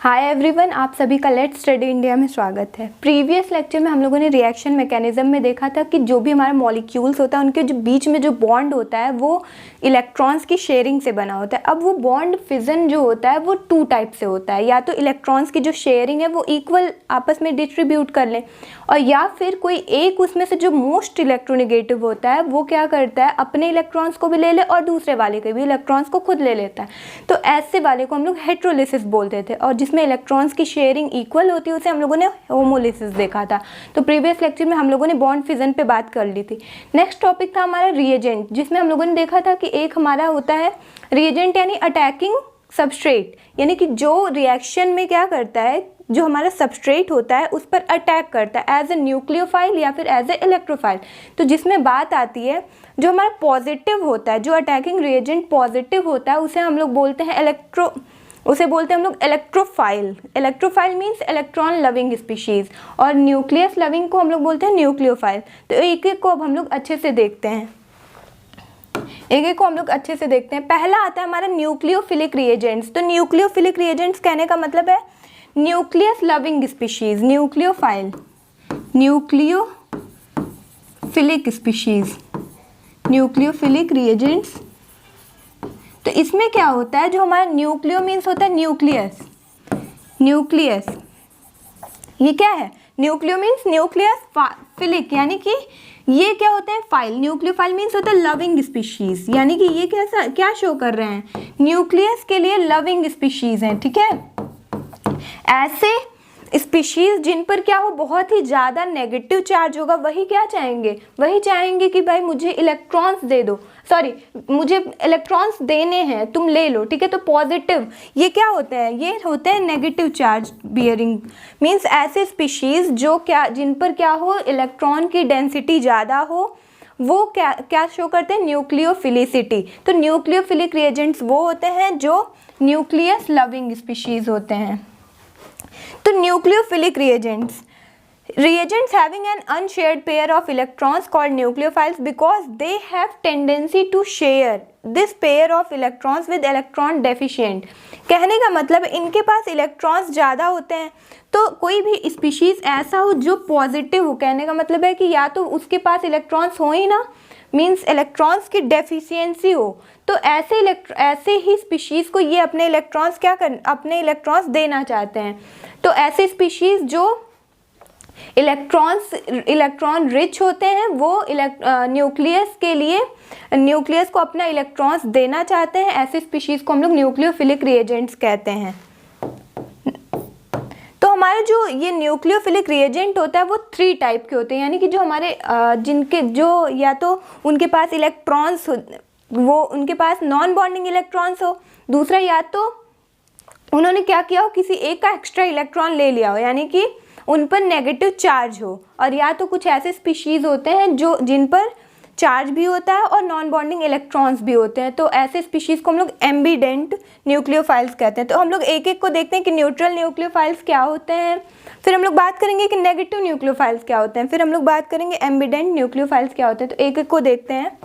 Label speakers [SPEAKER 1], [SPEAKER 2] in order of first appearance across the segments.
[SPEAKER 1] Hi everyone, आप सभी का लेट्स स्टडी इंडिया में स्वागत है। प्रीवियस लेक्चर में हम लोगों ने रिएक्शन मैकेनिज्म में देखा था कि जो भी हमारा मॉलिक्यूल्स होता है उनके जो बीच में जो बॉन्ड होता है वो इलेक्ट्रॉन्स की शेयरिंग से बना होता है। अब वो बॉन्ड फिजन जो होता है वो टू टाइप से होता है, या तो इलेक्ट्रॉन्स की जो शेयरिंग है वो इक्वल आपस में डिस्ट्रीब्यूट कर लें, और या फिर कोई एक उसमें से जो मोस्ट इलेक्ट्रोनेगेटिव होता है वो क्या करता है, अपने इलेक्ट्रॉन्स को भी ले ले और दूसरे वाले के भी इलेक्ट्रॉन्स को खुद ले लेता है। तो ऐसे वाले को हम लोग हेटेरोलिसिस बोलते थे, और जिसमें इलेक्ट्रॉन्स की शेयरिंग इक्वल होती है उसे हम लोगों ने होमोलिसिस देखा था। तो प्रीवियस लेक्चर में हम लोगों ने बॉन्ड फिजन पे बात कर ली थी। नेक्स्ट टॉपिक था हमारा रिएजेंट, जिसमें हम लोगों ने देखा था कि एक हमारा होता है रिएजेंट यानी अटैकिंग सबस्ट्रेट, यानी कि जो रिएक्शन में क्या करता है, जो हमारा सबस्ट्रेट होता है उस पर अटैक करता है एज ए न्यूक्लियोफाइल या फिर एज ए इलेक्ट्रोफाइल। तो जिसमें बात आती है जो हमारा पॉजिटिव होता है, जो अटैकिंग रिएजेंट पॉजिटिव होता है उसे हम लोग बोलते हैं electrophile. Electrophile means electron loving species, और न्यूक्लियस लविंग को हम लोग बोलते हैं न्यूक्लियोफाइल। तो एक एक को अब हम लोग अच्छे से देखते हैं, पहला आता है हमारा न्यूक्लियोफिलिक रिएजेंट्स। तो न्यूक्लियोफिलिक रिएजेंट्स कहने का मतलब है nucleus loving species, nucleophile, nucleophilic reagents. तो इसमें क्या होता है, जो हमारा न्यूक्लियो मीन्स होता है न्यूक्लियस, ये क्या है, न्यूक्लियो मीन्स न्यूक्लियस, फिलिक यानी कि ये क्या होते हैं, फाइल। न्यूक्लियोफाइल मीन्स होता है लविंग स्पीशीज, यानी कि ये क्या शो कर रहे हैं, न्यूक्लियस के लिए लविंग स्पीशीज हैं, ठीक है। ऐसे स्पीशीज जिन पर क्या हो, बहुत ही ज़्यादा नेगेटिव चार्ज होगा, वही चाहेंगे कि भाई मुझे इलेक्ट्रॉन्स दे दो, मुझे इलेक्ट्रॉन्स देने हैं, तुम ले लो, ठीक है। तो पॉजिटिव ये क्या होते हैं, ये होते हैं नेगेटिव चार्ज बियरिंग, मीन्स ऐसे स्पीशीज जिन पर क्या हो, इलेक्ट्रॉन की डेंसिटी ज़्यादा हो, वो क्या शो करते हैं, न्यूक्लियोफिलिसिटी। तो न्यूक्लियोफिलिक रिएजेंट्स वो होते हैं जो न्यूक्लियस लविंग स्पीशीज होते हैं। तो nucleophilic reagents having an unshared pair of electrons called nucleophiles because they have tendency to share this pair of electrons with electron deficient। कहने का मतलब इनके पास इलेक्ट्रॉन्स ज़्यादा होते हैं। तो कोई भी स्पीशीज़ ऐसा हो जो पॉजिटिव हो, कहने का मतलब है कि या तो उसके पास इलेक्ट्रॉन्स हो ही ना, मीन्स इलेक्ट्रॉन्स की डेफिशिएंसी हो, तो ऐसे ही स्पीशीज़ को ये अपने इलेक्ट्रॉन्स देना चाहते हैं। तो ऐसे स्पीशीज़ जो इलेक्ट्रॉन रिच होते हैं वो न्यूक्लियस को अपना इलेक्ट्रॉन्स देना चाहते हैं, ऐसे स्पीशीज़ को हम लोग न्यूक्लियोफिलिक रिएजेंट्स कहते हैं। तो हमारा जो ये न्यूक्लियोफिलिक रिएजेंट होता है वो 3 टाइप के होते हैं, यानी कि जो हमारे जिनके जो या तो उनके पास इलेक्ट्रॉन्स हो, वो उनके पास नॉन बॉन्डिंग इलेक्ट्रॉन्स हो, दूसरा या तो उन्होंने क्या किया हो, किसी एक का एक्स्ट्रा इलेक्ट्रॉन ले लिया हो, यानी कि उन पर नेगेटिव चार्ज हो, और या तो कुछ ऐसे स्पीशीज़ होते हैं जिन पर चार्ज भी होता है और नॉन बॉन्डिंग इलेक्ट्रॉन्स भी होते हैं। तो ऐसे स्पीशीज़ को हम लोग एम्बिडेंट न्यूक्लियोफाइल्स कहते हैं। तो हम लोग एक एक को देखते हैं कि न्यूट्रल न्यूक्लियोफाइल्स क्या होते हैं, फिर हम लोग बात करेंगे कि नेगेटिव न्यूक्लियोफाइल्स क्या होते हैं, फिर हम लोग बात करेंगे एम्बिडेंट न्यूक्लियोफाइल्स क्या होते हैं। तो एक एक को देखते हैं।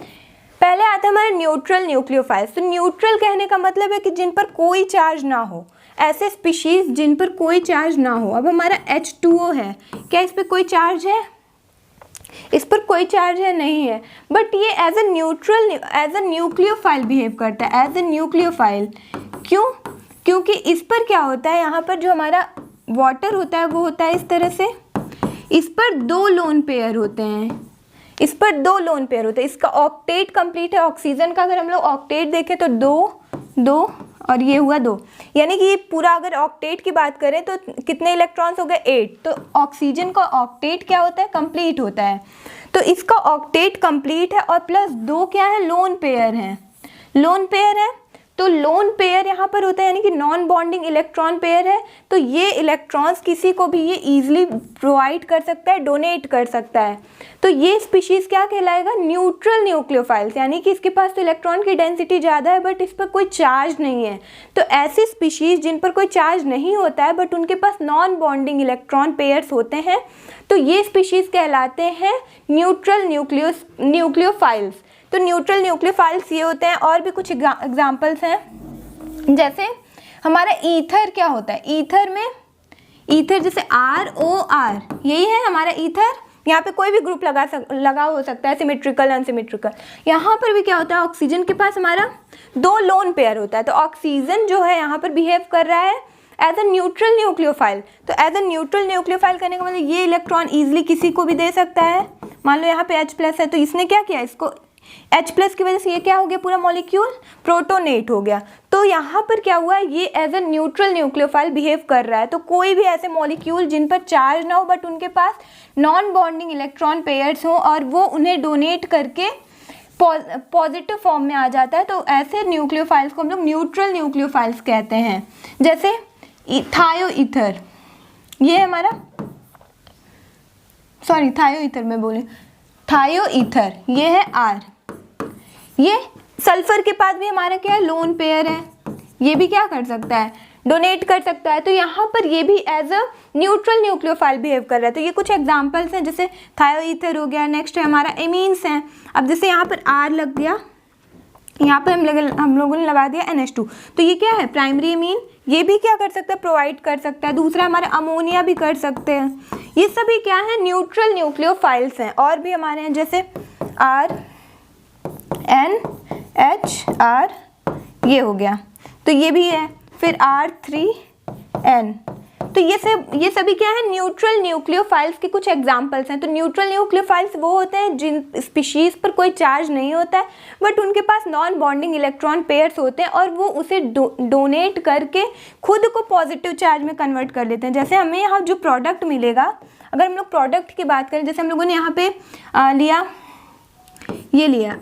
[SPEAKER 1] पहले आता है हमारे न्यूट्रल न्यूक्लियोफाइल्स। तो न्यूट्रल कहने का मतलब है कि जिन पर कोई चार्ज ना हो, ऐसे स्पीशीज़ जिन पर कोई चार्ज ना हो। अब हमारा H2O है, क्या इस पर कोई चार्ज है, इस पर कोई चार्ज है, नहीं है, बट ये एज ए न्यूक्लियोफाइल बिहेव करता है, एज ए न्यूक्लियोफाइल। क्यों? क्योंकि इस पर क्या होता है, यहाँ पर जो हमारा वाटर होता है वो होता है इस तरह से, इस पर 2 लोन पेयर होते हैं, इसका ऑक्टेट कंप्लीट है। ऑक्सीजन का अगर हम लोग ऑक्टेट देखें तो 2 और ये हुआ 2, यानी कि ये पूरा अगर ऑक्टेट की बात करें तो कितने इलेक्ट्रॉन्स हो गए, 8। तो ऑक्सीजन का ऑक्टेट क्या होता है, कंप्लीट होता है। तो इसका ऑक्टेट कंप्लीट है और प्लस 2 क्या है, लोन पेयर है। तो लोन पेयर यहाँ पर होता है, यानी कि नॉन बॉन्डिंग इलेक्ट्रॉन पेयर है। तो ये इलेक्ट्रॉन्स किसी को भी ये ईजिली प्रोवाइड कर सकता है, डोनेट कर सकता है। तो ये स्पीशीज़ क्या कहलाएगा, न्यूट्रल न्यूक्लियोफाइल्स, यानी कि इसके पास तो इलेक्ट्रॉन की डेंसिटी ज़्यादा है बट इस पर कोई चार्ज नहीं है। तो ऐसी स्पीशीज़ जिन पर कोई चार्ज नहीं होता है बट उनके पास नॉन बॉन्डिंग इलेक्ट्रॉन पेयर्स होते हैं, तो ये स्पीशीज़ कहलाते हैं न्यूट्रल न्यूक्लियोफाइल्स। तो न्यूट्रल न्यूक्लियोफाइल्स ये होते हैं। और भी कुछ एग्जाम्पल्स हैं, जैसे हमारा ईथर क्या होता है, ईथर में, ईथर जैसे ROR यही है हमारा ईथर। यहाँ पे कोई भी ग्रुप लगा हो सकता है, सिमेट्रिकल अनसिमेट्रिकल। यहाँ पर भी क्या होता है, ऑक्सीजन के पास हमारा 2 लोन पेयर होता है, तो ऑक्सीजन जो है यहाँ पर बिहेव कर रहा है एज अ न्यूट्रल न्यूक्लियोफाइल। तो एज अ न्यूट्रल न्यूक्लियोफाइल करने का मतलब ये इलेक्ट्रॉन ईजिली किसी को भी दे सकता है। मान लो यहाँ पे H+ है, तो इसने क्या किया, इसको H+ की वजह से ये क्या हो गया, पूरा मॉलिक्यूल प्रोटोनेट हो गया। तो यहाँ पर क्या हुआ, ये as a neutral nucleophile behave कर रहा है। तो कोई भी ऐसे मॉलिक्यूल जिन पर चार्ज ना हो बट उनके पास नॉन बॉन्डिंग इलेक्ट्रॉन पेयर्स हो और वो उन्हें डोनेट करके पॉजिटिव फॉर्म में आ जाता है, तो ऐसे न्यूक्लियोफाइल्स को हम लोग न्यूट्रल न्यूक्लियोफाइल्स कहते हैं। जैसे थायो ईथर, ये हमारा, सॉरी थायो ईथर में बोले, थायो ईथर ये है R। ये सल्फर के पास भी हमारा क्या है, लोन पेयर है, ये भी क्या कर सकता है, डोनेट कर सकता है। तो यहाँ पर ये भी as a neutral nucleophile behave कर रहा है। तो ये कुछ एग्जांपल्स हैं, जैसे थायो ईथर हो गया। नेक्स्ट है हमारा एमीन्स हैं। अब जैसे यहाँ पर R लग गया, यहाँ पर हम लोगों ने लगा दिया NH2, तो ये क्या है, प्राइमरी एमीन। ये भी क्या कर सकता है, प्रोवाइड कर सकता है। दूसरा हमारा अमोनिया भी कर सकते हैं। ये सभी क्या है, न्यूट्रल न्यूक्लियोफाइल्स हैं। और भी हमारे हैं जैसे RNHR, ये हो गया, तो ये भी है। फिर R3N, तो ये सभी क्या है, न्यूट्रल न्यूक्लियोफाइल्स के कुछ एग्जांपल्स हैं। तो न्यूट्रल न्यूक्लियोफाइल्स वो होते हैं जिन स्पीशीज़ पर कोई चार्ज नहीं होता है बट उनके पास नॉन बॉन्डिंग इलेक्ट्रॉन पेयर्स होते हैं और वो उसे डोनेट करके खुद को पॉजिटिव चार्ज में कन्वर्ट कर लेते हैं। जैसे हमें यहाँ जो प्रोडक्ट मिलेगा, अगर हम लोग प्रोडक्ट की बात करें, जैसे हम लोगों ने यहाँ पे लिया, ये लिया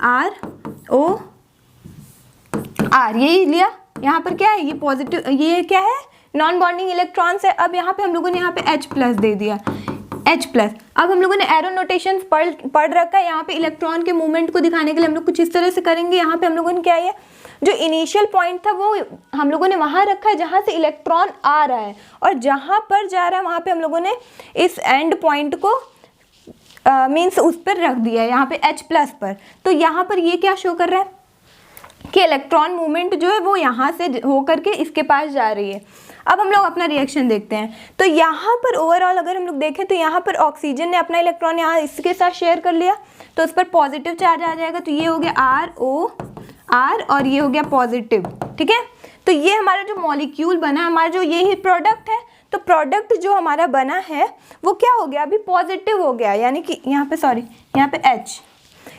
[SPEAKER 1] ROR, यही लिया। यहाँ पर क्या है, ये पॉजिटिव, ये क्या है, नॉन बॉन्डिंग इलेक्ट्रॉन्स है। अब यहाँ पे हम लोगों ने यहाँ पे H+ दे दिया, H+। अब हम लोगों ने एरो नोटेशन पढ़ रखा है। यहाँ पे इलेक्ट्रॉन के मूवमेंट को दिखाने के लिए हम लोग कुछ इस तरह से करेंगे। यहाँ पे हम लोगों ने क्या है, जो इनिशियल पॉइंट था वो हम लोगों ने वहाँ रखा है जहाँ से इलेक्ट्रॉन आ रहा है, और जहाँ पर जा रहा है वहाँ पे हम लोगों ने इस एंड पॉइंट को मीन्स उस पर रख दिया है, यहाँ पे H+ पर। तो यहाँ पर ये क्या शो कर रहा है कि इलेक्ट्रॉन मूवमेंट जो है वो यहाँ से होकर के इसके पास जा रही है। अब हम लोग अपना रिएक्शन देखते हैं। तो यहाँ पर ओवरऑल अगर हम लोग देखें तो यहाँ पर ऑक्सीजन ने अपना इलेक्ट्रॉन यहाँ इसके साथ शेयर कर लिया, तो उस पर पॉजिटिव चार्ज आ जाएगा। तो ये हो गया ROR और ये हो गया पॉजिटिव, ठीक है। तो ये हमारा जो मॉलिक्यूल बना, हमारा जो ये ही प्रोडक्ट है, तो प्रोडक्ट जो हमारा बना है वो क्या हो गया, अभी पॉजिटिव हो गया, यानी कि यहाँ पे सॉरी यहाँ पे H,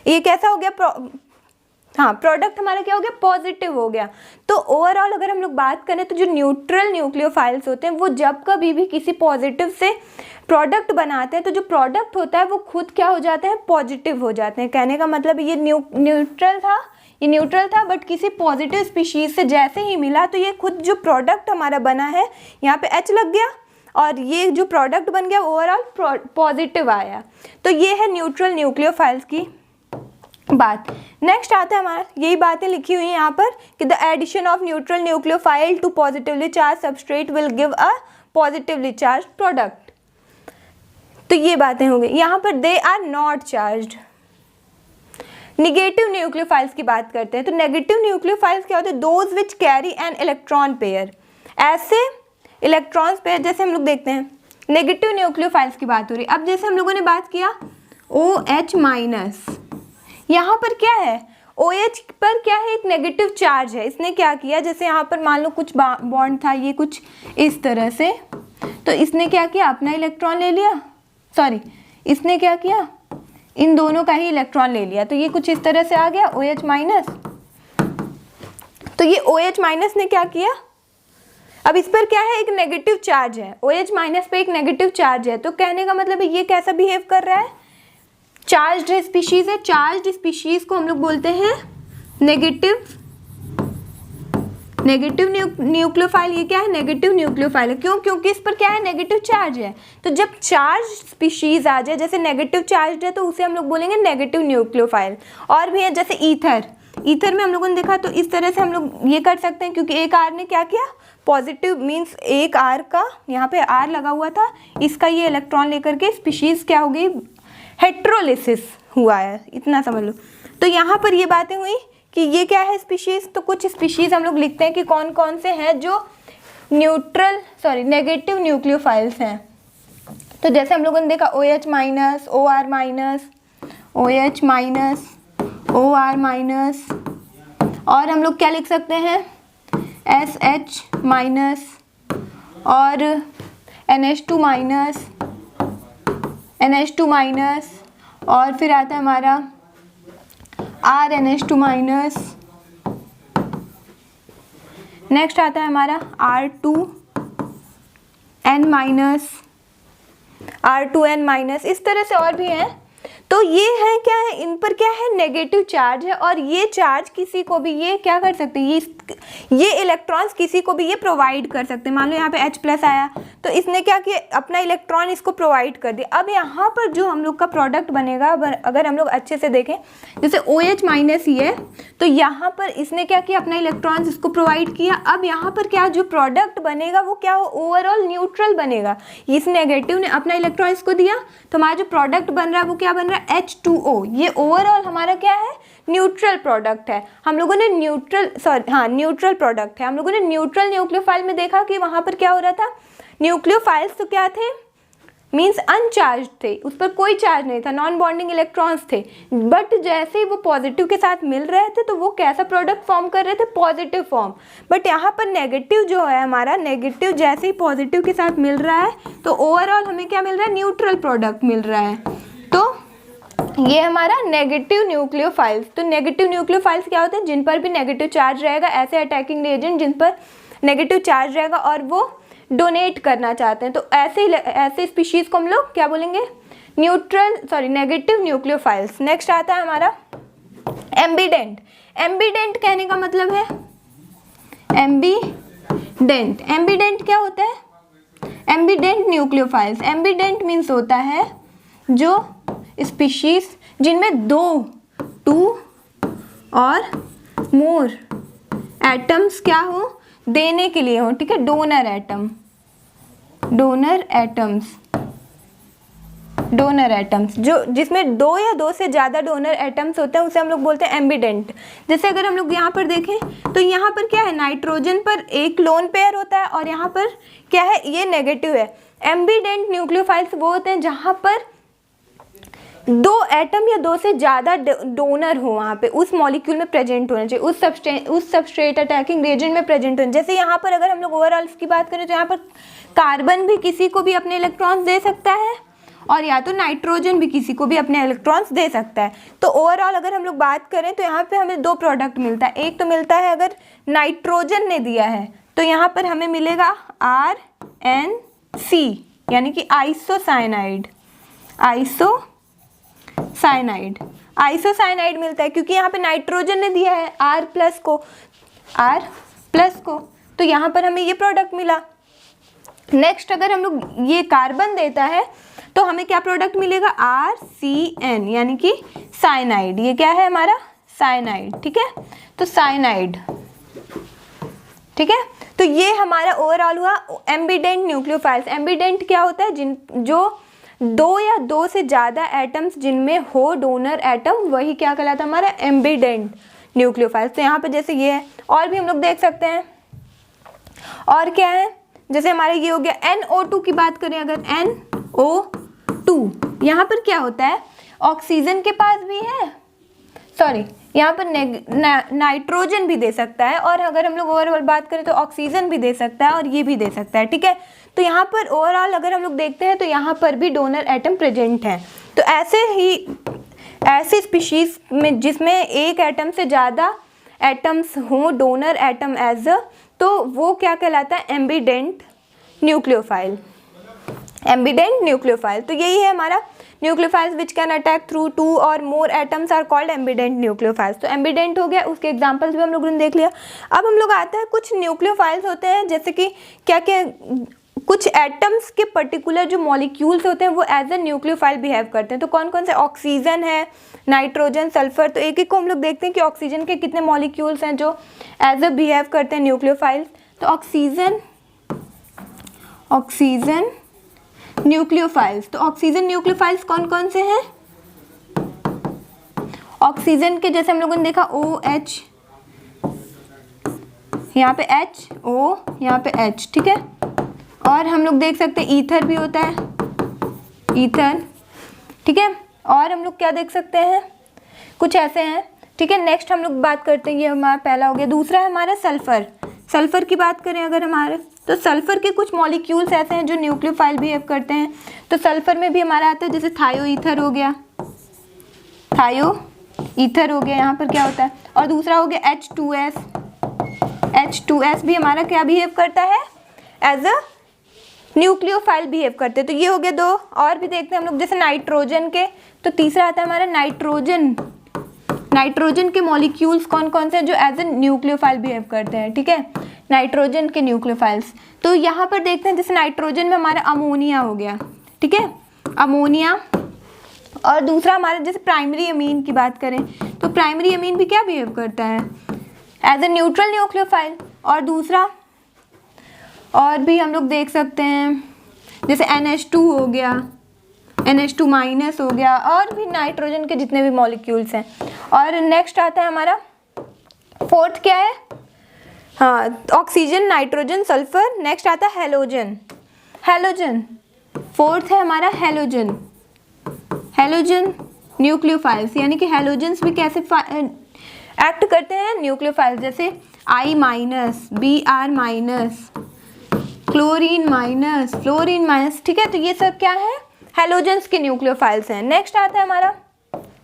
[SPEAKER 1] ये कैसा हो गया, हाँ प्रोडक्ट हमारा क्या हो गया, पॉजिटिव हो गया। तो ओवरऑल अगर हम लोग बात करें तो जो न्यूट्रल न्यूक्लियोफाइल्स होते हैं वो जब कभी भी किसी पॉजिटिव से प्रोडक्ट बनाते हैं तो जो प्रोडक्ट होता है वो खुद क्या हो जाते हैं, पॉजिटिव हो जाते हैं। कहने का मतलब ये न्यूट्रल था बट किसी पॉजिटिव स्पीशीज से जैसे ही मिला तो ये खुद जो प्रोडक्ट हमारा बना है, यहाँ पे H लग गया और ये जो प्रोडक्ट बन गया ओवरऑल पॉजिटिव आया। तो ये है न्यूट्रल न्यूक्लियोफाइल्स की बात। नेक्स्ट आता है हमारा, यही बातें लिखी हुई हैं यहाँ पर कि the addition of neutral nucleophile to positively charge substrate will give a positively charge product. तो ये बातें हो गई। यहाँ पर they are not charged. Negative nucleophiles की बात करते हैं। तो नेगेटिव न्यूक्लियोफाइल्स क्या होते हैं, those which carry an electron pair. ऐसे इलेक्ट्रॉन्स पेयर जैसे हम लोग देखते हैं, नेगेटिव न्यूक्लियोफाइल्स की बात हो रही है। अब जैसे हम लोगों ने बात किया OH-, यहाँ पर क्या है, OH पर क्या है, एक नेगेटिव चार्ज है। इसने क्या किया, जैसे यहाँ पर मान लो कुछ बॉन्ड था, ये कुछ इस तरह से, तो इसने क्या किया, अपना इलेक्ट्रॉन ले लिया, सॉरी इसने क्या किया, इन दोनों का ही इलेक्ट्रॉन ले लिया। तो ये कुछ इस तरह से आ गया OH-। तो ये OH- ने क्या किया, अब इस पर क्या है, एक नेगेटिव चार्ज है, OH- पे एक नेगेटिव चार्ज है। तो कहने का मतलब है ये कैसा बिहेव कर रहा है, चार्ज्ड स्पीशीज है। चार्ज्ड स्पीशीज को हम लोग बोलते हैं नेगेटिव न्यूक्लियोफाइल। ये क्या है, नेगेटिव न्यूक्लियोफाइल है। क्यों, क्योंकि इस पर क्या है, नेगेटिव चार्ज है। तो जब चार्ज स्पीशीज आ जाए, जैसे नेगेटिव चार्ज है तो उसे हम लोग बोलेंगे नेगेटिव न्यूक्लियोफाइल। और भी है जैसे ईथर में हम लोगों ने देखा, तो इस तरह से हम लोग ये कर सकते हैं, क्योंकि एक R ने क्या किया, पॉजिटिव मीन्स एक R का यहाँ पे R लगा हुआ था, इसका ये इलेक्ट्रॉन लेकर के स्पीशीज क्या हो गई, हेट्रोलिसिस हुआ है, इतना समझ लो। तो यहाँ पर ये बातें हुई कि ये क्या है स्पीशीज। तो कुछ स्पीशीज हम लोग लिखते हैं कि कौन कौन से हैं जो नेगेटिव न्यूक्लियोफाइल्स हैं। तो जैसे हम लोगों ने देखा OH minus, OR minus, OH minus, OR minus, और हम लोग क्या लिख सकते हैं SH माइनस और NH2 माइनस, NH2 माइनस, और फिर आता है हमारा RNH2 माइनस, नेक्स्ट आता है हमारा R2N माइनस, R2N माइनस, इस तरह से और भी हैं। तो ये है क्या है, इन पर क्या है नेगेटिव चार्ज है, और ये चार्ज किसी को भी ये क्या कर सकते हैं, ये इलेक्ट्रॉन्स किसी को भी ये प्रोवाइड कर सकते हैं। मान लो यहाँ पे H प्लस आया तो इसने क्या किया, अपना इलेक्ट्रॉन इसको प्रोवाइड कर दिया। अब यहाँ पर जो हम लोग का प्रोडक्ट बनेगा, अगर हम लोग अच्छे से देखें, जैसे OH माइनस ही है तो यहाँ पर इसने क्या किया, अपना इलेक्ट्रॉन्स इसको प्रोवाइड किया। अब यहाँ पर क्या जो प्रोडक्ट बनेगा वो क्या हो, ओवरऑल न्यूट्रल बनेगा। इस नेगेटिव ने अपना इलेक्ट्रॉन इसको दिया तो हमारा जो प्रोडक्ट बन रहा है वो क्या बन रहा है H2O। ये ओवरऑल हमारा क्या है, न्यूट्रल प्रोडक्ट है। हम लोगों ने न्यूट्रल प्रोडक्ट है। हम लोगों ने न्यूट्रल न्यूक्लियोफाइल में देखा कि वहां पर क्या हो रहा था, न्यूक्लियोफाइल्स तो क्या थे, मीन्स अनचार्ज थे, उस पर कोई चार्ज नहीं था, नॉन बॉन्डिंग इलेक्ट्रॉन्स थे। बट जैसे ही वो पॉजिटिव के साथ मिल रहे थे तो वो कैसा प्रोडक्ट फॉर्म कर रहे थे, पॉजिटिव फॉर्म। बट यहाँ पर नेगेटिव जो है हमारा, नेगेटिव जैसे ही पॉजिटिव के साथ मिल रहा है तो ओवरऑल हमें क्या मिल रहा है, न्यूट्रल प्रोडक्ट मिल रहा है। तो ये हमारा नेगेटिव न्यूक्लियोफाइल्स। तो नेगेटिव न्यूक्लियोफाइल्स क्या होते हैं, जिन पर भी नेगेटिव चार्ज रहेगा, ऐसे अटैकिंग रिएजेंट जिन पर नेगेटिव चार्ज रहेगा और वो डोनेट करना चाहते हैं, तो ऐसे स्पीशीज को हम लोग क्या बोलेंगे, नेगेटिव न्यूक्लियोफाइल्स। नेक्स्ट आता है हमारा एम्बीडेंट। एम्बीडेंट कहने का मतलब है एम्बीडेंट क्या होता है, एम्बीडेंट न्यूक्लियोफाइल्स। एम्बीडेंट मीन्स होता है जो स्पीशीज जिनमें टू और मोर एटम्स क्या हो, देने के लिए हो, ठीक है, डोनर एटम्स जो जिसमें 2 या 2 से ज़्यादा डोनर एटम्स होते हैं उसे हम लोग बोलते हैं एम्बीडेंट। जैसे अगर हम लोग यहाँ पर देखें तो यहाँ पर क्या है, नाइट्रोजन पर एक लोन पेयर होता है और यहाँ पर क्या है, ये नेगेटिव है। एम्बीडेंट न्यूक्लियोफाइल्स वो होते हैं जहाँ पर 2 एटम या 2 से ज़्यादा डोनर हो, वहाँ पे उस मॉलिक्यूल में प्रेजेंट होना चाहिए, उस सबस्ट्रेट अटैकिंग रिएजेंट में प्रेजेंट होना। जैसे यहाँ पर अगर हम लोग ओवरऑल की बात करें तो यहाँ पर कार्बन भी किसी को भी अपने इलेक्ट्रॉन्स दे सकता है और या तो नाइट्रोजन भी किसी को भी अपने इलेक्ट्रॉन्स दे सकता है। तो ओवरऑल अगर हम लोग बात करें तो यहाँ पे हमें 2 प्रोडक्ट मिलता है। एक तो मिलता है अगर नाइट्रोजन ने दिया है तो यहाँ पर हमें मिलेगा RNC यानी कि आइसोसाइनाइड मिलता है, क्योंकि यहाँ पे नाइट्रोजन ने दिया है R प्लस को, तो यहाँ पर हमें ये प्रोडक्ट मिला। नेक्स्ट अगर हम लोग ये कार्बन देता है तो हमें क्या प्रोडक्ट मिलेगा, RCN यानी कि साइनाइड। ये क्या है हमारा, साइनाइड, ठीक है, तो साइनाइड, ठीक है। तो ये हमारा ओवरऑल हुआ एम्बीडेंट न्यूक्लियोफाइल्स। एम्बीडेंट क्या होता है, जो 2 या 2 से ज़्यादा एटम्स जिनमें हो डोनर एटम, वही क्या कहलाता है हमारा एम्बीडेंट न्यूक्लियोफाइल्स। तो यहाँ पे जैसे ये है, और भी हम लोग देख सकते हैं। और क्या है, जैसे हमारा ये हो गया NO2 की बात करें अगर, NO2 यहाँ पर क्या होता है, ऑक्सीजन के पास भी है, यहाँ पर नाइट्रोजन भी दे सकता है, और अगर हम लोग ओवरऑल बात करें तो ऑक्सीजन भी दे सकता है और ये भी दे सकता है, ठीक है। तो यहाँ पर ओवरऑल अगर हम लोग देखते हैं तो यहाँ पर भी डोनर एटम प्रेजेंट हैं। तो ऐसे स्पीशीज में जिसमें एक एटम से ज़्यादा एटम्स हों डोनर एटम तो वो क्या कहलाता है, एम्बीडेंट न्यूक्लियोफाइल। तो यही है हमारा nucleophiles which can attack through 2 और more atoms are called ambident nucleophiles. तो एम्बीडेंट हो गया, उसके एग्जांपल्स भी हम लोगों ने देख लिया। अब हम लोग आते हैं कुछ न्यूक्लियोफाइल्स होते हैं, जैसे कि क्या कुछ एटम्स के पर्टिकुलर जो मॉलिक्यूल्स होते हैं वो एज ए न्यूक्लियोफाइल बिहेव करते हैं। तो कौन कौन से, ऑक्सीजन है, नाइट्रोजन, सल्फर। तो एक एक को हम लोग देखते हैं कि ऑक्सीजन के कितने मॉलिक्यूल्स हैं जो एज ए बिहेव करते हैं न्यूक्लियोफाइल्स। तो ऑक्सीजन न्यूक्लियोफाइल्स। तो ऑक्सीजन न्यूक्लियोफाइल्स कौन कौन से हैं, ऑक्सीजन के जैसे हम लोगों ने देखा OH यहाँ पे HO, यहाँ पे H, ठीक है। और हम लोग देख सकते हैं ईथर भी होता है, ईथर, ठीक है। और हम लोग क्या देख सकते हैं, कुछ ऐसे हैं, ठीक है। नेक्स्ट हम लोग बात करते हैं, ये हमारा पहला हो गया। दूसरा है हमारा सल्फर। सल्फर की बात करें अगर हमारे, तो सल्फर के कुछ मॉलिक्यूल्स ऐसे हैं जो न्यूक्लियोफाइल बिहेव करते हैं। तो सल्फर में भी हमारा आता है जैसे थायो ईथर हो गया, थायो ईथर हो गया, यहाँ पर क्या होता है। और दूसरा हो गया H2S। H2S भी हमारा क्या बिहेव करता है, एज अ न्यूक्लियोफाइल बिहेव करते हैं। तो ये हो गया दो। और भी देखते हैं हम लोग जैसे नाइट्रोजन के, तो तीसरा आता है हमारा नाइट्रोजन। नाइट्रोजन के मॉलिक्यूल्स कौन कौन से हैं जो एज ए न्यूक्लियोफाइल बिहेव करते हैं, ठीक है, नाइट्रोजन के न्यूक्लियोफाइल्स। तो यहाँ पर देखते हैं जैसे नाइट्रोजन में हमारा अमोनिया हो गया, ठीक है, अमोनिया। और दूसरा हमारा जैसे प्राइमरी अमीन की बात करें, तो प्राइमरी अमीन भी क्या बिहेव करता है, एज ए न्यूट्रल न्यूक्लियोफाइल। और दूसरा और भी हम लोग देख सकते हैं जैसे NH2 हो गया, NH2 माइनस हो गया, और भी नाइट्रोजन के जितने भी मॉलिक्यूल्स हैं। और नेक्स्ट आता है हमारा फोर्थ क्या है, हाँ, ऑक्सीजन, नाइट्रोजन, सल्फर। नेक्स्ट आता है हेलोजन। हेलोजन फोर्थ है हमारा हेलोजन। हेलोजन न्यूक्लियोफाइल्स, यानी कि हेलोजन्स भी कैसे एक्ट करते हैं, न्यूक्लियोफाइल्स, जैसे I minus, Br minus, chlorine minus, fluorine minus, ठीक है। तो ये सब क्या है, हेलोजन्स के न्यूक्लियोफाइल्स हैं। नेक्स्ट आता है हमारा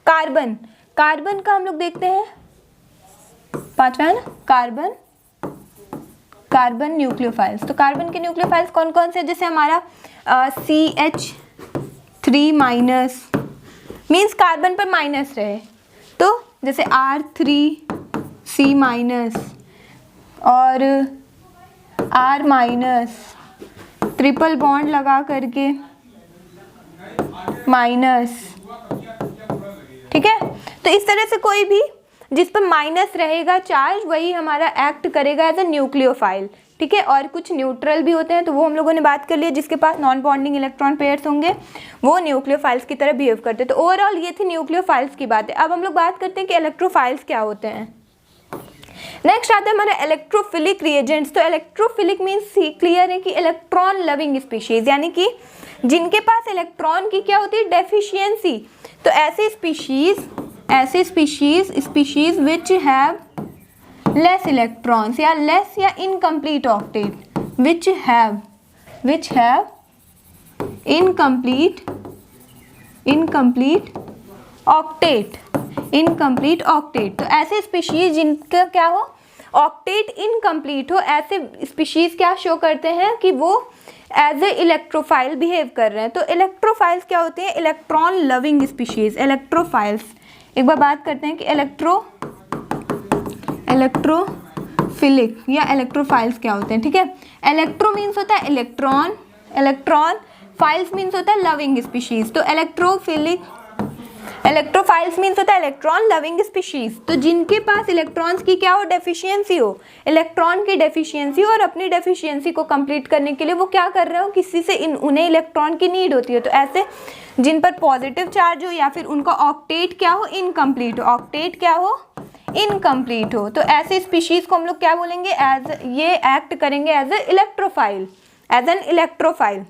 [SPEAKER 1] कार्बन। कार्बन का हम लोग देखते हैं पांचवा है ना, कार्बन, कार्बन न्यूक्लियोफाइल्स। तो कार्बन के न्यूक्लियोफाइल्स कौन कौन से, जैसे हमारा CH3 माइनस, मीन्स कार्बन पर माइनस रहे, तो जैसे R3C माइनस और R माइनस, ट्रिपल बॉन्ड लगा करके माइनस, ठीक है। तो इस तरह से कोई भी जिस पर माइनस रहेगा चार्ज, वही हमारा एक्ट करेगा एज अ न्यूक्लियोफाइल, ठीक है। और कुछ न्यूट्रल भी होते हैं, तो वो हम लोगों ने बात कर लिया, जिसके पास नॉन बॉन्डिंग इलेक्ट्रॉन पेयर्स होंगे वो न्यूक्लियोफाइल्स की तरह बिहेव करते हैं। तो ओवरऑल ये थी न्यूक्लियोफाइल्स की बात है। अब हम लोग बात करते हैं कि इलेक्ट्रोफाइल्स क्या होते हैं। नेक्स्ट आता है हमारा इलेक्ट्रोफिलिक रिएजेंट्स। तो इलेक्ट्रोफिलिक मीन्स क्लियर है कि इलेक्ट्रॉन लविंग स्पीशीज, यानी कि जिनके पास इलेक्ट्रॉन की क्या होती है, डेफिशिएंसी। तो ऐसे species which have less electrons या लेस या incomplete octet, which have incomplete octet. तो ऐसे स्पीशीज जिनका क्या हो, ऑक्टेट इनकम्प्लीट हो, ऐसे स्पीशीज क्या शो करते हैं कि वो एज ए इलेक्ट्रोफाइल बिहेव कर रहे हैं। तो इलेक्ट्रोफाइल्स क्या होते हैं, इलेक्ट्रॉन लविंग स्पीशीज, इलेक्ट्रोफाइल्स। एक बार बात करते हैं कि इलेक्ट्रोफिलिक या इलेक्ट्रोफाइल्स क्या होते हैं, ठीक है। इलेक्ट्रो मीन्स होता है इलेक्ट्रॉन, फाइल्स मीन्स होता है लविंग स्पीशीज। तो इलेक्ट्रोफाइल्स मीन्स होता है इलेक्ट्रॉन लविंग स्पीशीज। तो जिनके पास इलेक्ट्रॉन्स की क्या हो, डेफिशिएंसी हो, इलेक्ट्रॉन की डेफिशिएंसी, और अपनी डेफिशिएंसी को कंप्लीट करने के लिए वो क्या कर रहे हो, किसी से उन्हें इलेक्ट्रॉन की नीड होती है। तो ऐसे जिन पर पॉजिटिव चार्ज हो या फिर उनका ऑक्टेट क्या हो, इनकम्प्लीट हो, ऑक्टेट क्या हो, इनकम्प्लीट हो। तो ऐसे स्पीशीज को हम लोग क्या बोलेंगे, एज ये एक्ट करेंगे as a electrophile, as an electrophile.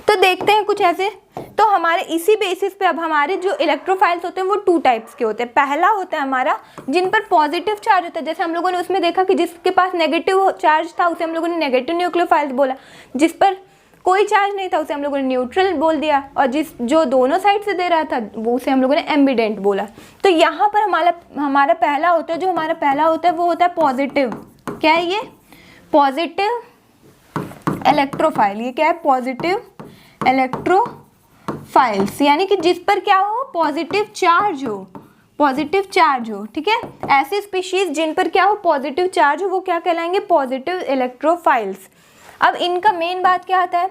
[SPEAKER 1] तो देखते हैं कुछ ऐसे। तो हमारे इसी बेसिस पे अब हमारे जो इलेक्ट्रोफाइल्स होते हैं वो टू टाइप्स के होते हैं। पहला होता है हमारा जिन पर पॉजिटिव चार्ज होता है, जैसे हम लोगों ने उसमें देखा कि जिसके पास नेगेटिव चार्ज था उसे हम लोगों ने नेगेटिव न्यूक्लियोफाइल्स बोला, जिस पर कोई चार्ज नहीं था उसे हम लोगों ने न्यूट्रल बोल दिया, और जो दोनों साइड से दे रहा था वो उसे हम लोगों ने एम्बिडेंट बोला। तो यहाँ पर हमारा पहला होता है, जो हमारा पहला होता है वो होता है पॉजिटिव। क्या है ये, पॉजिटिव इलेक्ट्रोफाइल। ये क्या है, पॉजिटिव इलेक्ट्रोफाइल्स, यानी कि जिस पर क्या हो, पॉजिटिव चार्ज हो, ठीक है। ऐसी स्पीशीज जिन पर क्या हो, पॉजिटिव चार्ज हो, वो क्या कहलाएंगे, पॉजिटिव इलेक्ट्रोफाइल्स। अब इनका मेन बात क्या आता है,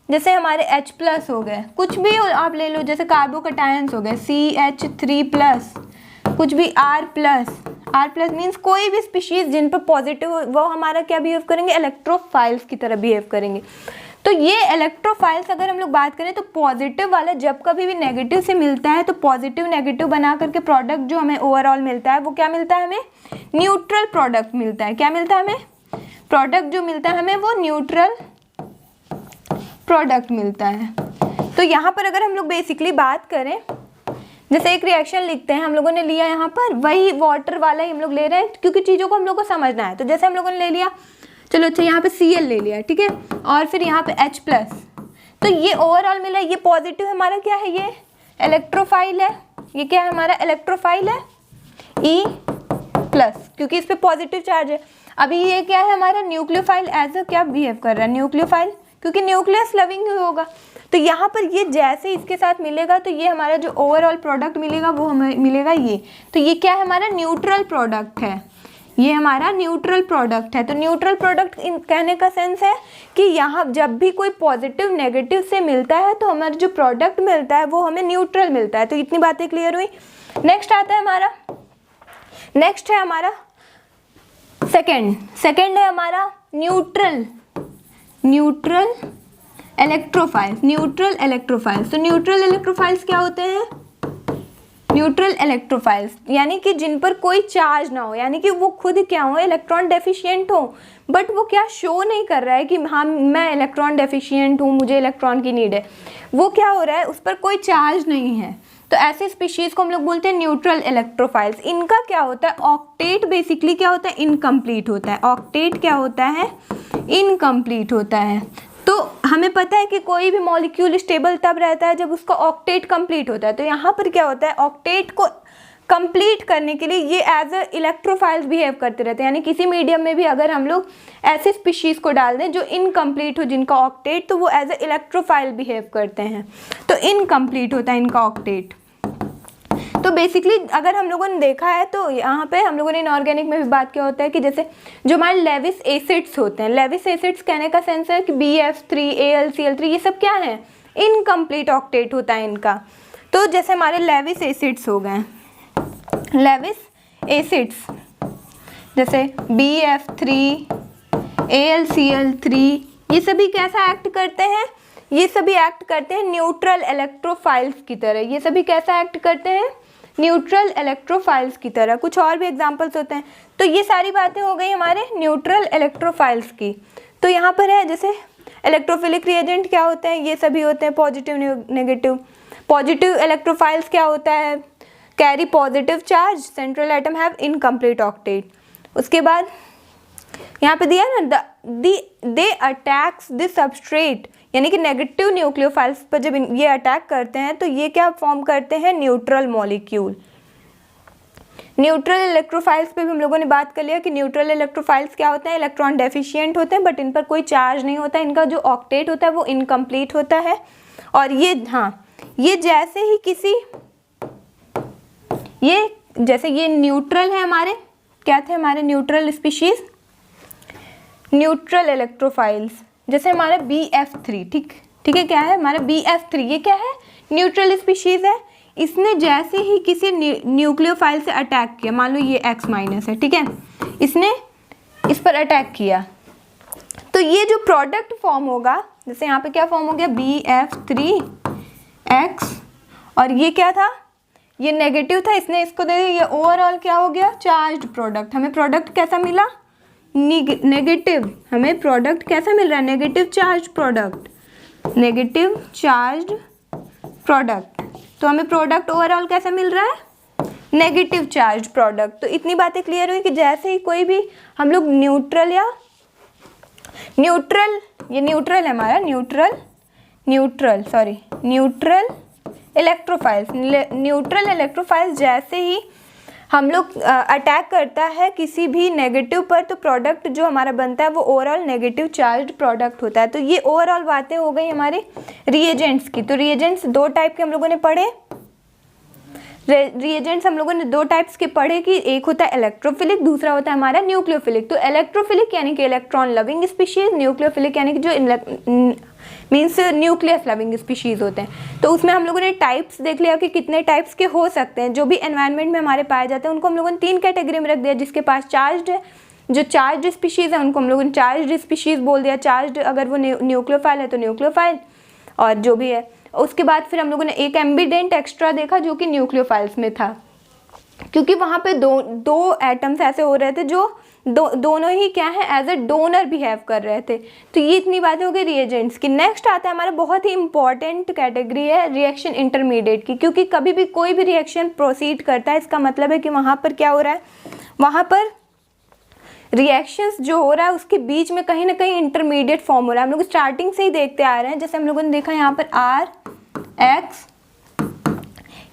[SPEAKER 1] जैसे हमारे H+ हो गए, कुछ भी आप ले लो, जैसे कार्बोकटायंस हो गए CH3+, कुछ भी R+ मीन्स कोई भी स्पीशीज जिन पर पॉजिटिव हो वो हमारा क्या बिहेव करेंगे, इलेक्ट्रोफाइल्स की तरह बिहेव करेंगे। तो ये इलेक्ट्रोफाइल्स अगर हम लोग बात करें तो पॉजिटिव वाला जब कभी भी नेगेटिव से मिलता है तो पॉजिटिव नेगेटिव बना करके प्रोडक्ट जो हमें ओवरऑल मिलता है वो क्या मिलता है, हमें न्यूट्रल प्रोडक्ट मिलता है। क्या मिलता है हमें? प्रोडक्ट जो मिलता है हमें वो न्यूट्रल प्रोडक्ट मिलता है। तो यहाँ पर अगर हम लोग बेसिकली बात करें, जैसे एक रिएक्शन लिखते हैं, हम लोगों ने लिया यहाँ पर वही वाटर वाला ही हम लोग ले रहे हैं क्योंकि चीज़ों को हम लोग को समझना है। तो जैसे हम लोगों ने ले लिया, चलो अच्छा यहाँ पे Cl ले लिया, ठीक है, और फिर यहाँ पे H प्लस, तो ये ओवरऑल मिला, ये पॉजिटिव हमारा क्या है, ये इलेक्ट्रोफाइल है। ये क्या है हमारा? इलेक्ट्रोफाइल है, E प्लस, क्योंकि इस पे पॉजिटिव चार्ज है। अभी ये क्या है हमारा? न्यूक्लियोफाइल एज अ क्या बिहेव कर रहा है? न्यूक्लियोफाइल, क्योंकि न्यूक्लियस लविंग ही होगा। तो यहाँ पर ये जैसे इसके साथ मिलेगा तो ये हमारा जो ओवरऑल प्रोडक्ट मिलेगा वो हमें मिलेगा ये। तो ये क्या है हमारा? न्यूट्रल प्रोडक्ट है, ये हमारा न्यूट्रल प्रोडक्ट है। तो न्यूट्रल प्रोडक्ट कहने का सेंस है कि यहाँ जब भी कोई पॉजिटिव नेगेटिव से मिलता है तो हमारा जो प्रोडक्ट मिलता है वो हमें न्यूट्रल मिलता है। तो इतनी बातें क्लियर हुई। नेक्स्ट आता है हमारा, नेक्स्ट है हमारा सेकेंड है हमारा न्यूट्रल इलेक्ट्रोफाइल्स। न्यूट्रल इलेक्ट्रोफाइल्स, तो न्यूट्रल इलेक्ट्रोफाइल्स क्या होते हैं? न्यूट्रल इलेक्ट्रोफाइल्स यानी कि जिन पर कोई चार्ज ना हो, यानी कि वो खुद क्या हो? इलेक्ट्रॉन डेफिशिएंट हो, बट वो क्या शो नहीं कर रहा है कि हाँ मैं इलेक्ट्रॉन डेफिशिएंट हूँ, मुझे इलेक्ट्रॉन की नीड है। वो क्या हो रहा है? उस पर कोई चार्ज नहीं है। तो ऐसे स्पीशीज़ को हम लोग बोलते हैं न्यूट्रल इलेक्ट्रोफाइल्स। इनका क्या होता है? ऑक्टेट बेसिकली क्या होता है? इनकम्प्लीट होता है। ऑक्टेट क्या होता है? इनकम्प्लीट होता है। तो हमें पता है कि कोई भी मॉलिक्यूल स्टेबल तब रहता है जब उसका ऑक्टेट कंप्लीट होता है। तो यहाँ पर क्या होता है? ऑक्टेट को कंप्लीट करने के लिए ये एज अ इलेक्ट्रोफाइल्स बिहेव करते रहते हैं। यानी किसी मीडियम में भी अगर हम लोग ऐसे स्पीशीज़ को डाल दें जो इनकम्प्लीट हो, जिनका ऑक्टेट, तो वो एज अ इलेक्ट्रोफाइल बिहेव करते हैं। तो इनकम्प्लीट होता है इनका ऑक्टेट। तो बेसिकली अगर हम लोगों ने देखा है तो यहाँ पे हम लोगों ने इनऑर्गेनिक में भी बात किया होता है कि जैसे जो हमारे लेविस एसिड्स होते हैं, लेविस एसिड्स कहने का सेंस है कि BF3 AlCl3 ये सब क्या है? इनकम्प्लीट ऑक्टेट होता है इनका। तो जैसे हमारे लेविस एसिड्स हो गए, लेविस एसिड्स जैसे BF3 AlCl3 ये सभी कैसा एक्ट करते हैं? ये सभी एक्ट करते हैं न्यूट्रल इलेक्ट्रोफाइल्स की तरह। ये सभी कैसा एक्ट करते हैं? न्यूट्रल इलेक्ट्रोफाइल्स की तरह। कुछ और भी एग्जांपल्स होते हैं। तो ये सारी बातें हो गई हमारे न्यूट्रल इलेक्ट्रोफाइल्स की। तो यहाँ पर है जैसे इलेक्ट्रोफिलिक रिएजेंट क्या होते हैं? ये सभी होते हैं पॉजिटिव नेगेटिव। पॉजिटिव इलेक्ट्रोफाइल्स क्या होता है? Carry positive charge, central atom have incomplete octet. उसके बाद यहाँ पे दिया ना दे अटैक्स द सबस्ट्रेट, यानी कि नेगेटिव न्यूक्लियोफाइल्स पर जब ये अटैक करते हैं तो ये क्या फॉर्म करते हैं? Neutral molecule. न्यूट्रल इलेक्ट्रोफाइल्स पे भी हम लोगों ने बात कर लिया कि न्यूट्रल इलेक्ट्रोफाइल्स क्या होते हैं? इलेक्ट्रॉन डेफिशिएंट होते हैं, बट इन पर कोई चार्ज नहीं होता, इनका जो ऑक्टेट होता है वो इनकम्प्लीट होता है। और ये जैसे ही किसी जैसे ये न्यूट्रल है हमारे, क्या थे हमारे न्यूट्रल स्पीशीज? Neutral electrophiles. जैसे हमारा BF3, ठीक है, क्या है हमारा BF3? ये क्या है? न्यूट्रल स्पीशीज है। इसने जैसे ही किसी न्यूक्लियोफाइल से अटैक किया, मान लो ये X- है, ठीक है, इसने इस पर अटैक किया, तो ये जो प्रोडक्ट फॉर्म होगा, जैसे यहाँ पे क्या फॉर्म हो गया? BF3X, और ये क्या था? ये नेगेटिव था, इसने इसको दे दिया, ये ओवरऑल क्या हो गया? Charged product. हमें प्रोडक्ट कैसा मिला? नेगेटिव। हमें प्रोडक्ट कैसा मिल रहा है? Negative charge product, negative charge product. तो हमें प्रोडक्ट ओवरऑल कैसा मिल रहा है? Negative charge product. तो इतनी बातें क्लियर हुई कि जैसे ही कोई भी हम लोग न्यूट्रल ये न्यूट्रल है हमारा, न्यूट्रल इलेक्ट्रोफाइल्स जैसे ही हम लोग अटैक करता है किसी भी नेगेटिव पर, तो प्रोडक्ट जो हमारा बनता है वो ओवरऑल नेगेटिव चार्ज प्रोडक्ट होता है। तो ये ओवरऑल बातें हो गई हमारे रिएजेंट्स की। तो रिएजेंट्स दो टाइप के हम लोगों ने पढ़े। रिएजेंट्स हम लोगों ने दो टाइप्स के पढ़े कि एक होता है इलेक्ट्रोफिलिक, दूसरा होता है हमारा न्यूक्लियोफिलिक। तो इलेक्ट्रोफिलिक यानी कि इलेक्ट्रॉन लविंग स्पीशीज, न्यूक्लियोफिलिक यानी कि जो मीन्स न्यूक्लियस लविंग स्पीशीज होते हैं। तो उसमें हम लोगों ने टाइप्स देख लिया कि कितने टाइप्स के हो सकते हैं। जो भी एनवायरनमेंट में हमारे पाए जाते हैं उनको हम लोगों ने 3 कैटेगरी में रख दिया। जिसके पास चार्ज है, जो चार्ज स्पीशीज है उनको हम लोगों ने चार्ज स्पीशीज बोल दिया। चार्ज अगर वो न्यूक्लियोफाइल है तो न्यूक्लियोफाइल, और जो भी है। उसके बाद फिर हम लोगों ने एक एम्बिडेंट एक्स्ट्रा देखा जो कि न्यूक्लियोफाइल्स में था। क्योंकि वहाँ पे दो एटम्स ऐसे हो रहे थे जो दोनों ही क्या है, एज अ डोनर बिहेव कर रहे थे। तो ये इतनी बातें हो गई रिएजेंट्स की। नेक्स्ट आता है हमारा बहुत ही इंपॉर्टेंट कैटेगरी है रिएक्शन इंटरमीडिएट की, क्योंकि कभी भी कोई भी रिएक्शन प्रोसीड करता है इसका मतलब है कि वहाँ पर क्या हो रहा है, वहाँ पर रिएक्शंस जो हो रहा है उसके बीच में कहीं ना कहीं इंटरमीडिएट फॉर्म हो रहा है। हम लोग स्टार्टिंग से ही देखते आ रहे हैं, जैसे हम लोगों ने देखा यहाँ पर RX,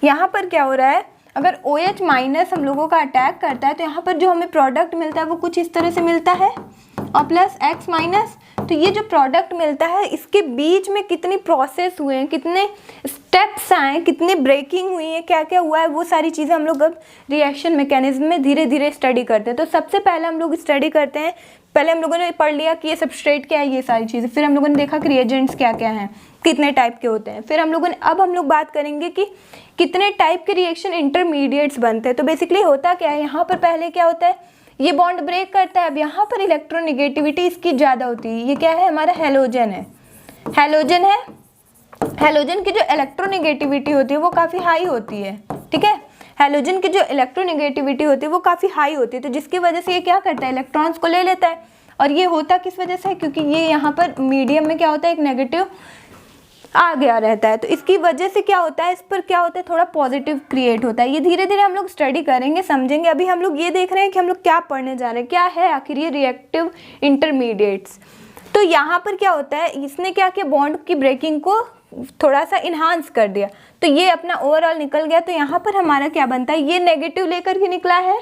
[SPEAKER 1] यहाँ पर क्या हो रहा है, अगर OH माइनस हम लोगों का अटैक करता है तो यहाँ पर जो हमें प्रोडक्ट मिलता है वो कुछ इस तरह से मिलता है, और प्लस X माइनस। तो ये जो प्रोडक्ट मिलता है इसके बीच में कितनी प्रोसेस हुए हैं, कितने स्टेप्स आए, कितनी ब्रेकिंग हुई है, क्या क्या हुआ है, वो सारी चीज़ें हम लोग अब रिएक्शन मैकेनिज्म में धीरे धीरे स्टडी करते हैं। तो सबसे पहले हम लोग स्टडी करते हैं, पहले हम लोगों ने पढ़ लिया कि ये सबस्ट्रेट क्या है, ये सारी चीज़ें, फिर हम लोगों ने देखा कि रिएजेंट्स क्या क्या हैं, कितने टाइप के होते हैं, फिर हम लोगों ने अब हम लोग बात करेंगे कि कितने टाइप के रिएक्शन इंटरमीडिएट्स बनते हैं। तो बेसिकली होता क्या है, यहाँ पर पहले क्या होता है, ये बॉन्ड ब्रेक करता है, अब यहाँ पर इलेक्ट्रोनिगेटिविटी इसकी ज़्यादा होती है। ये क्या है, हमारा हैलोजन है, हैलोजन है, हैलोजन की जो इलेक्ट्रोनिगेटिविटी होती है वो काफ़ी हाई होती है, ठीक है, हैलोजन की जो इलेक्ट्रोनिगेटिविटी होती है वो काफ़ी हाई होती है। तो जिसकी वजह से ये क्या करता है, इलेक्ट्रॉन्स को ले लेता है, और ये होता किस वजह से है, क्योंकि ये यहाँ पर मीडियम में क्या होता है, एक नेगेटिव आ गया रहता है, तो इसकी वजह से क्या होता है, इस पर क्या होता है, थोड़ा पॉजिटिव क्रिएट होता है। ये धीरे धीरे हम लोग स्टडी करेंगे, समझेंगे। अभी हम लोग ये देख रहे हैं कि हम लोग क्या पढ़ने जा रहे हैं, क्या है आखिर ये रिएक्टिव इंटरमीडिएट्स। तो यहाँ पर क्या होता है, इसने क्या किया, बॉन्ड की ब्रेकिंग को थोड़ा सा इन्हांस कर दिया, तो ये अपना ओवरऑल निकल गया। तो यहाँ पर हमारा क्या बनता है, ये नेगेटिव लेकर के निकला है,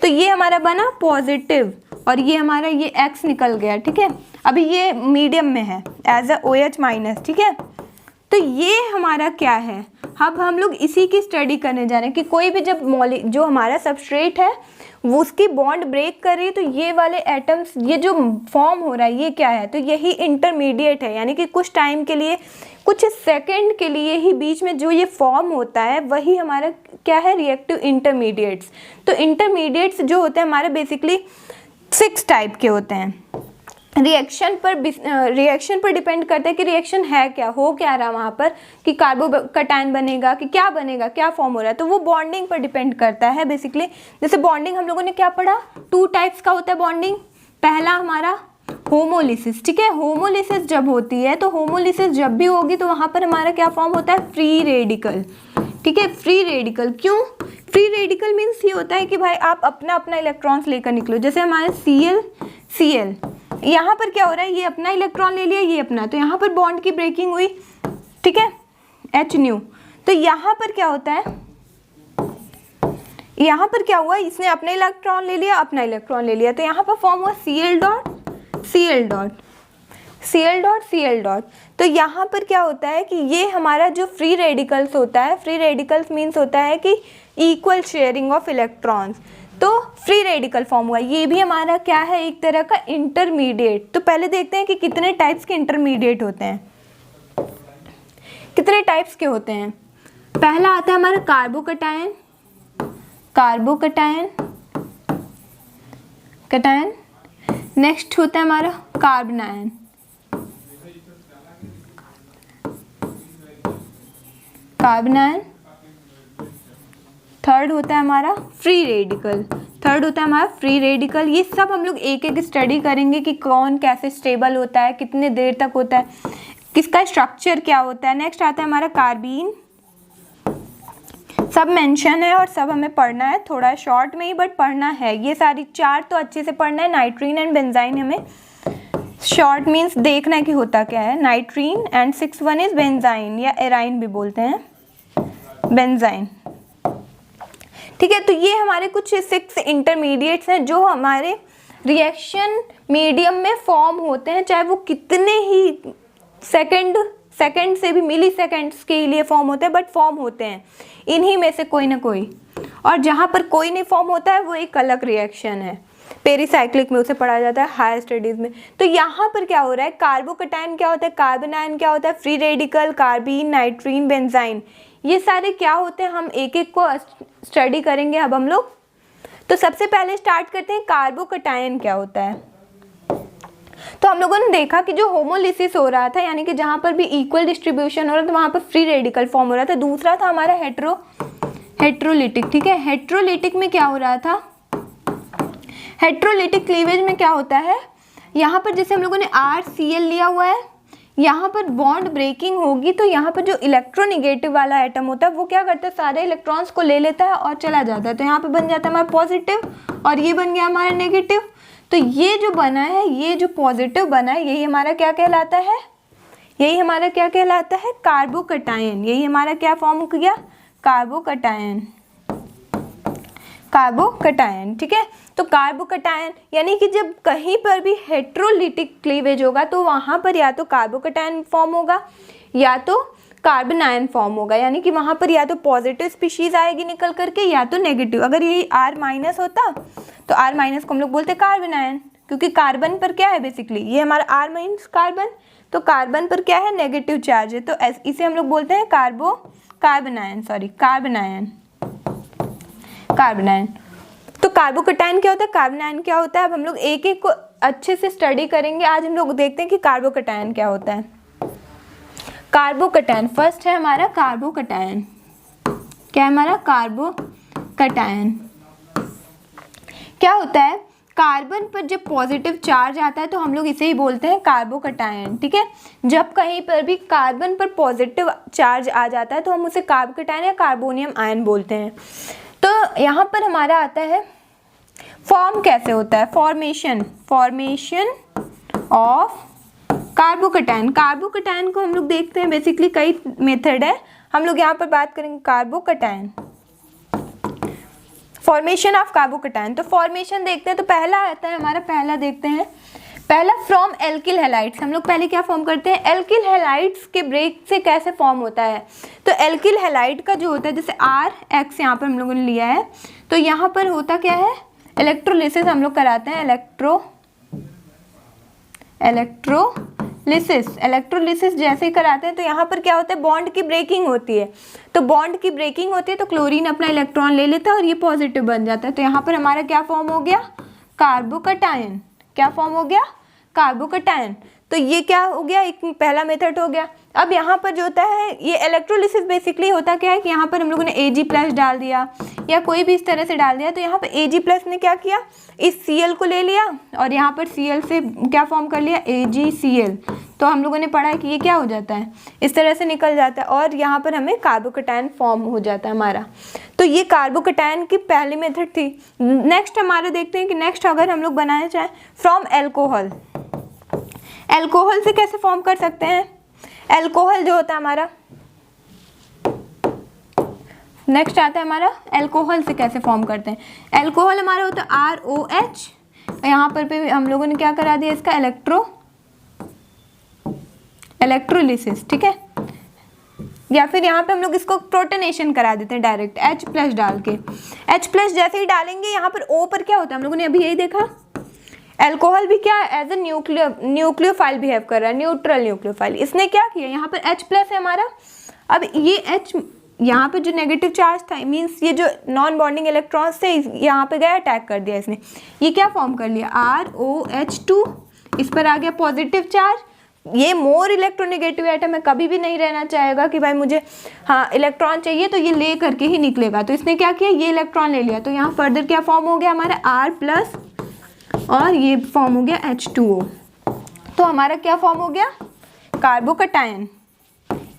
[SPEAKER 1] तो ये हमारा बना पॉजिटिव, और ये हमारा ये X निकल गया, ठीक है। अभी ये मीडियम में है एज अ OH माइनस, ठीक है। तो ये हमारा क्या है, अब हम लोग इसी की स्टडी करने जा रहे हैं कि कोई भी जब जो हमारा सबस्ट्रेट है वो उसकी बॉन्ड ब्रेक कर रही है, तो ये वाले एटम्स, ये जो फॉर्म हो रहा है ये क्या है, तो यही इंटरमीडिएट है, यानी कि कुछ टाइम के लिए, कुछ सेकंड के लिए ही बीच में जो ये फॉर्म होता है वही हमारा क्या है, रिएक्टिव इंटरमीडिएट्स। तो इंटरमीडिएट्स जो होते हैं हमारे बेसिकली 6 टाइप के होते हैं। रिएक्शन पर डिपेंड करता है कि रिएक्शन है क्या, हो क्या रहा वहाँ पर, कि कार्बोकटायन बनेगा कि क्या बनेगा, क्या फॉर्म हो रहा है, तो वो बॉन्डिंग पर डिपेंड करता है बेसिकली। जैसे बॉन्डिंग हम लोगों ने क्या पढ़ा, 2 टाइप्स का होता है बॉन्डिंग। पहला हमारा होमोलिसिस, ठीक है, होमोलिसिस जब होती है, तो होमोलिसिस जब भी होगी तो वहाँ पर हमारा क्या फॉर्म होता है, फ्री रेडिकल, ठीक है। फ्री रेडिकल क्यों, फ्री रेडिकल मीन्स ये होता है कि भाई आप अपना अपना इलेक्ट्रॉन्स लेकर निकलो। जैसे हमारे Cl यहाँ पर क्या हो रहा है, ये अपना इलेक्ट्रॉन ले लिया, ये अपना, तो यहाँ पर बॉन्ड की ब्रेकिंग हुई, ठीक है, H∧, तो यहाँ पर क्या होता है, यहाँ पर क्या हुआ, इसने अपना इलेक्ट्रॉन ले लिया, अपना इलेक्ट्रॉन ले लिया, तो यहाँ पर फॉर्म हुआ Cl dot Cl dot Cl dot Cl dot. तो यहाँ पर क्या होता है कि ये हमारा जो फ्री रेडिकल्स होता है, फ्री रेडिकल्स मीन्स होता है कि इक्वल शेयरिंग ऑफ इलेक्ट्रॉन्स, तो फ्री रेडिकल फॉर्म हुआ। ये भी हमारा क्या है, एक तरह का इंटरमीडिएट। तो पहले देखते हैं कि कितने टाइप्स के इंटरमीडिएट होते हैं, कितने टाइप्स के होते हैं। पहला आता है हमारा कार्बोकटायन, कार्बोकटायन कटायन। नेक्स्ट होता है हमारा कार्बनायन, कार्बनायन। थर्ड होता है हमारा फ्री रेडिकल, थर्ड होता है हमारा फ्री रेडिकल। ये सब हम लोग एक एक स्टडी करेंगे कि कौन कैसे स्टेबल होता है, कितने देर तक होता है, किसका स्ट्रक्चर क्या होता है। नेक्स्ट आता है हमारा कार्बीन, सब मेंशन है और सब हमें पढ़ना है, थोड़ा शॉर्ट में ही बट पढ़ना है। ये सारी 4 तो अच्छे से पढ़ना है, नाइट्रीन एंड बेंजाइन हमें शॉर्ट मीन्स देखना है कि होता क्या है, नाइट्रीन एंड 6 वन इज बेंजाइन या एराइन भी बोलते हैं, बेंजाइन, ठीक है। तो ये हमारे कुछ 6 इंटरमीडिएट्स हैं जो हमारे रिएक्शन मीडियम में फॉर्म होते हैं, चाहे वो कितने ही सेकंड से भी मिली सेकेंड्स के लिए फॉर्म होते हैं, बट फॉर्म होते हैं इन्हीं में से कोई ना कोई। और जहाँ पर कोई नहीं फॉर्म होता है वो एक अलग रिएक्शन है, पेरीसाइक्लिक में उसे पढ़ा जाता है हायर स्टडीज़ में। तो यहाँ पर क्या हो रहा है, कार्बोकटायन क्या होता है, कार्बनायन क्या होता है, फ्री रेडिकल, कार्बीन, नाइट्रीन, बेंजाइन, ये सारे क्या होते हैं, हम एक एक को स्टडी करेंगे अब हम लोग। तो सबसे पहले स्टार्ट करते हैं कार्बोकटायन क्या होता है। तो हम लोगों ने देखा कि जो होमोलिसिस हो रहा था, यानी कि जहाँ पर भी इक्वल डिस्ट्रीब्यूशन हो रहा था वहाँ पर फ्री रेडिकल फॉर्म हो रहा था। दूसरा था हमारा हेट्रोलिटिक, ठीक है। हेट्रोलिटिक में क्या हो रहा था, हेट्रोलिटिक क्लीवेज में क्या होता है, यहाँ पर जैसे हम लोगों ने RCl लिया हुआ है, यहाँ पर बॉन्ड ब्रेकिंग होगी तो यहाँ पर जो इलेक्ट्रोनिगेटिव वाला एटम होता है वो क्या करता है, सारे इलेक्ट्रॉन्स को ले लेता है और चला जाता है। तो यहाँ पे बन जाता है हमारा पॉजिटिव और ये बन गया हमारा नेगेटिव। तो ये जो बना है, ये जो पॉजिटिव बना है, यही हमारा क्या कहलाता है, यही हमारा क्या कहलाता है, कार्बोकटायन। यही हमारा क्या फॉर्म हो गया, कार्बोकटायन, कार्बोकटायन, ठीक है। तो कार्बोकटायन यानी कि जब कहीं पर भी हेट्रोलिटिक क्लीवेज होगा तो वहाँ पर या तो कार्बोकटायन फॉर्म होगा या तो कार्बन आयन फॉर्म होगा, यानी कि वहाँ पर या तो पॉजिटिव स्पीशीज आएगी निकल करके या तो नेगेटिव। अगर यही R- होता तो R- को हम लोग बोलते कार्बन आयन, क्योंकि कार्बन पर क्या है बेसिकली, ये हमारा R मीन्स कार्बन, तो कार्बन पर क्या है, नेगेटिव चार्ज है, तो इसे हम लोग बोलते हैं कार्बन आयन। तो कार्बोकटायन क्या होता है, कार्बन आयन क्या होता है, अब हम लोग एक एक को अच्छे से स्टडी करेंगे। आज हम लोग देखते हैं कि कार्बोकटायन क्या होता है। कार्बोकटायन फर्स्ट है हमारा कार्बोकटायन, क्या है हमारा कार्बोकटायन। क्या होता है, कार्बन पर जब पॉजिटिव चार्ज आता है तो हम लोग इसे ही बोलते हैं कार्बोकटायन, ठीक है। जब कहीं पर भी कार्बन पर पॉजिटिव चार्ज आ जाता है तो हम उसे कार्बोकटायन या कार्बोनियम आयन बोलते हैं। तो यहाँ पर हमारा आता है फॉर्म कैसे होता है, फॉर्मेशन ऑफ कार्बोकटायन। कार्बोकटायन को हम लोग देखते हैं बेसिकली कई मेथड है, हम लोग यहाँ पर बात करेंगे कार्बोकटायन, फॉर्मेशन ऑफ कार्बोकटायन। तो फॉर्मेशन देखते हैं तो पहला आता है हमारा, पहला देखते हैं, पहला फ्रॉम एल्किल हैलाइड्स। हम लोग पहले क्या फॉर्म करते हैं, एल्किल हैलाइड्स के ब्रेक से कैसे फॉर्म होता है। तो एल्किल हैलाइड का जो होता है, जैसे RX यहाँ पर हम लोगों ने लिया है, तो यहाँ पर होता क्या है, इलेक्ट्रोलिसिस हम लोग कराते हैं, इलेक्ट्रोलिसिस जैसे ही कराते हैं तो यहाँ पर क्या होता है, बॉन्ड की ब्रेकिंग होती है। तो बॉन्ड की ब्रेकिंग होती है तो क्लोरीन अपना इलेक्ट्रॉन ले लेता है और ये पॉजिटिव बन जाता है। तो यहाँ पर हमारा क्या फॉर्म हो गया, कार्बोकटायन। क्या फॉर्म हो गया, कार्बोकटायन। तो ये क्या हो गया, एक पहला मेथड हो गया। अब यहाँ पर जो होता है, ये इलेक्ट्रोलिसिस बेसिकली होता क्या है कि यहाँ पर हम लोगों ने Ag+ डाल दिया या कोई भी इस तरह से डाल दिया। तो यहाँ पर Ag+ ने क्या किया, इस Cl को ले लिया और यहाँ पर Cl से क्या फॉर्म कर लिया, AgCl। तो हम लोगों ने पढ़ा है कि ये क्या हो जाता है, इस तरह से निकल जाता है और यहाँ पर हमें कार्बोकटायन फॉर्म हो जाता है हमारा। तो ये कार्बोकटायन की पहली मेथड थी। नेक्स्ट हमारा देखते हैं कि नेक्स्ट अगर हम लोग बनाना चाहें फ्रॉम एल्कोहल, एल्कोहल से कैसे फॉर्म कर सकते हैं। एल्कोहल जो होता है हमारा, नेक्स्ट आता है हमारा एल्कोहल से कैसे फॉर्म करते हैं। एल्कोहल हमारा होता है ROH, यहाँ पर भी हम लोगों ने क्या करा दिया, इसका इलेक्ट्रोलिसिस, ठीक है। या फिर यहाँ पे हम लोग इसको प्रोटोनेशन करा देते हैं डायरेक्ट H+ डाल के। H+ जैसे ही डालेंगे यहाँ पर O पर क्या होता है, हम लोगों ने अभी यही देखा, एल्कोहल भी क्या एज ए न्यूक्लियोफाइल बिहेव कर रहा है, न्यूट्रल न्यूक्लियोफाइल। इसने क्या किया, यहाँ पर H+ है हमारा, अब ये H यहाँ पे जो नेगेटिव चार्ज था, मीन्स ये जो नॉन बॉन्डिंग इलेक्ट्रॉन्स थे यहाँ पे गया, अटैक कर दिया इसने, ये क्या फॉर्म कर लिया, ROH2, इस पर आ गया पॉजिटिव चार्ज। ये मोर इलेक्ट्रोनेगेटिव एटम है, कभी भी नहीं रहना चाहेगा कि भाई मुझे हाँ इलेक्ट्रॉन चाहिए तो ये ले करके ही निकलेगा। तो इसने क्या किया, ये इलेक्ट्रॉन ले लिया, तो यहाँ फर्दर क्या फॉर्म हो गया हमारा R+ और ये फॉर्म हो गया H2O। तो हमारा क्या फॉर्म हो गया, कार्बोकटायन।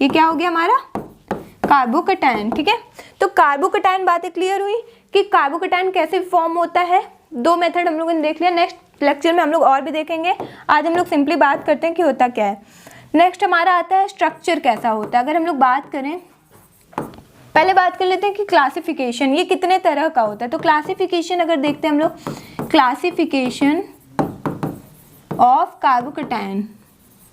[SPEAKER 1] ये क्या हो गया हमारा, कार्बोकटायन, ठीक है। तो कार्बोकटायन बातें क्लियर हुई कि कार्बोकटायन कैसे फॉर्म होता है। दो मेथड हम लोगों ने देख लिया, नेक्स्ट लेक्चर में हम लोग और भी देखेंगे। आज हम लोग सिंपली बात करते हैं कि होता क्या है। नेक्स्ट हमारा आता है स्ट्रक्चर कैसा होता है। अगर हम लोग बात करें, पहले बात कर लेते हैं कि क्लासिफिकेशन ये कितने तरह का होता है। तो क्लासिफिकेशन अगर देखते हैं हम लोग, क्लासिफिकेशन ऑफ कार्बोकटायन,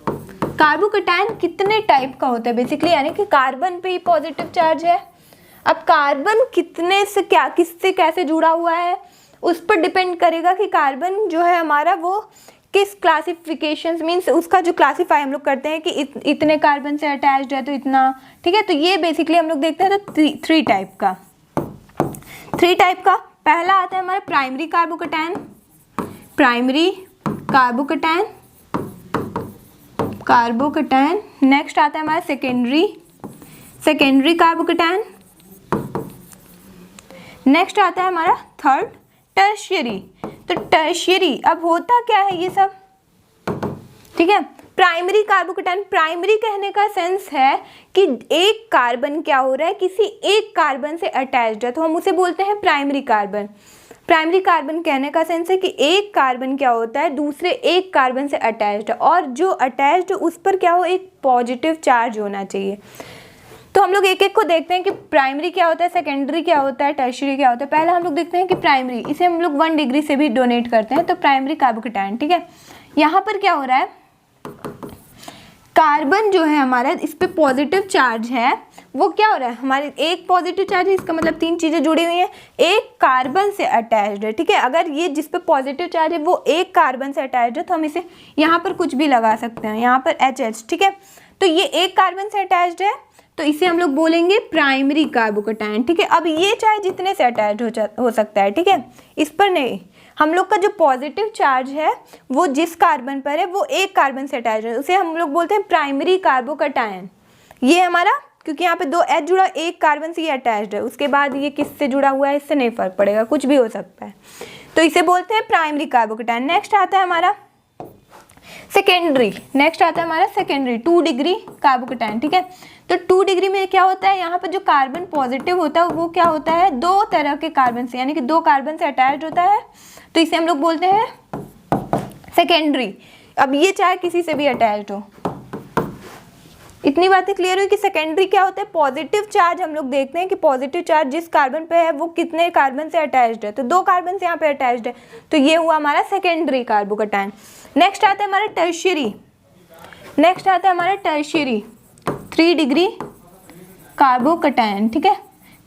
[SPEAKER 1] कार्बोकटायन कितने टाइप का होता है बेसिकली, यानी कि कार्बन पे ही पॉजिटिव चार्ज है। अब कार्बन कितने से क्या, किससे कैसे जुड़ा हुआ है, उस पर डिपेंड करेगा कि कार्बन जो है हमारा वो किस क्लासिफिकेशन, मीन्स उसका जो क्लासीफाई हम लोग करते हैं कि इतने कार्बन से अटैच्ड है तो इतना, ठीक है। तो ये बेसिकली हम लोग देखते हैं तो थ्री टाइप का पहला आता है हमारा प्राइमरी कार्बोकटायन। नेक्स्ट आता है हमारा सेकेंडरी कार्बोकटायन। नेक्स्ट आता है हमारा थर्ड टर्शियरी। तो टर्शियरी अब होता क्या है ये सब, ठीक है। प्राइमरी कार्बोकेटायन, प्राइमरी कहने का सेंस है कि एक कार्बन क्या हो रहा है, किसी एक कार्बन से अटैच्ड है, तो हम उसे बोलते हैं प्राइमरी कार्बन। प्राइमरी कार्बन कहने का सेंस है कि एक कार्बन क्या होता है, दूसरे एक कार्बन से अटैच्ड है, और जो अटैच्ड उस पर क्या हो, एक पॉजिटिव चार्ज होना चाहिए। तो हम लोग एक एक को देखते हैं कि प्राइमरी क्या होता है, सेकेंडरी क्या होता है, टर्शियरी क्या होता है। पहले हम लोग देखते हैं कि प्राइमरी, इसे हम लोग 1 डिग्री से भी डोनेट करते हैं, तो प्राइमरी कार्बोकेटायन, ठीक है। यहाँ पर क्या हो रहा है, कार्बन जो है हमारा, इस पे पॉजिटिव चार्ज है, वो क्या हो रहा है, हमारे एक पॉजिटिव चार्ज है, इसका मतलब 3 चीजें जुड़ी हुई हैं, एक कार्बन से अटैच्ड है, ठीक है। अगर ये जिस पे पॉजिटिव चार्ज है वो एक कार्बन से अटैच्ड है, तो हम इसे यहाँ पर कुछ भी लगा सकते हैं, यहाँ पर HH, ठीक है। तो ये एक कार्बन से अटैच्ड है, तो इसे हम लोग बोलेंगे प्राइमरी कार्बोकेटायन, ठीक है। अब ये चाहे जितने से अटैच्ड हो सकता है, ठीक है, इस पर नहीं। हम लोग का जो पॉजिटिव चार्ज है वो जिस कार्बन पर है वो एक कार्बन से अटैच है, उसे हम लोग बोलते हैं प्राइमरी कार्बोकेटायन। ये हमारा, क्योंकि यहाँ पे 2 H जुड़ा, एक कार्बन से ये अटैच्ड है, उसके बाद ये किससे जुड़ा हुआ है इससे नहीं फर्क पड़ेगा, कुछ भी हो सकता है, तो इसे बोलते हैं प्राइमरी कार्बोकेटायन। नेक्स्ट आता है हमारा सेकेंडरी, नेक्स्ट आता है हमारा सेकेंडरी 2 डिग्री कार्बोकेटायन, ठीक है। तो 2 डिग्री में क्या होता है, यहाँ पर जो कार्बन पॉजिटिव होता है वो क्या होता है, 2 तरह के कार्बन से, यानी कि 2 कार्बन से अटैच्ड होता है, तो इसे हम लोग बोलते हैं सेकेंडरी। अब ये चाहे किसी से भी अटैच्ड हो। इतनी बातें क्लियर हुई कि सेकेंडरी क्या होता है, पॉजिटिव चार्ज हम लोग देखते हैं कि पॉजिटिव चार्ज जिस कार्बन पे है वो कितने कार्बन से अटैच्ड है, तो 2 कार्बन से यहाँ पे अटैच्ड है, तो ये हुआ हमारा सेकेंडरी कार्बोकेटायन। नेक्स्ट आता है हमारा टर्शियरी, नेक्स्ट आता है हमारा टर्शियरी 3 डिग्री कार्बोकेटायन, ठीक है।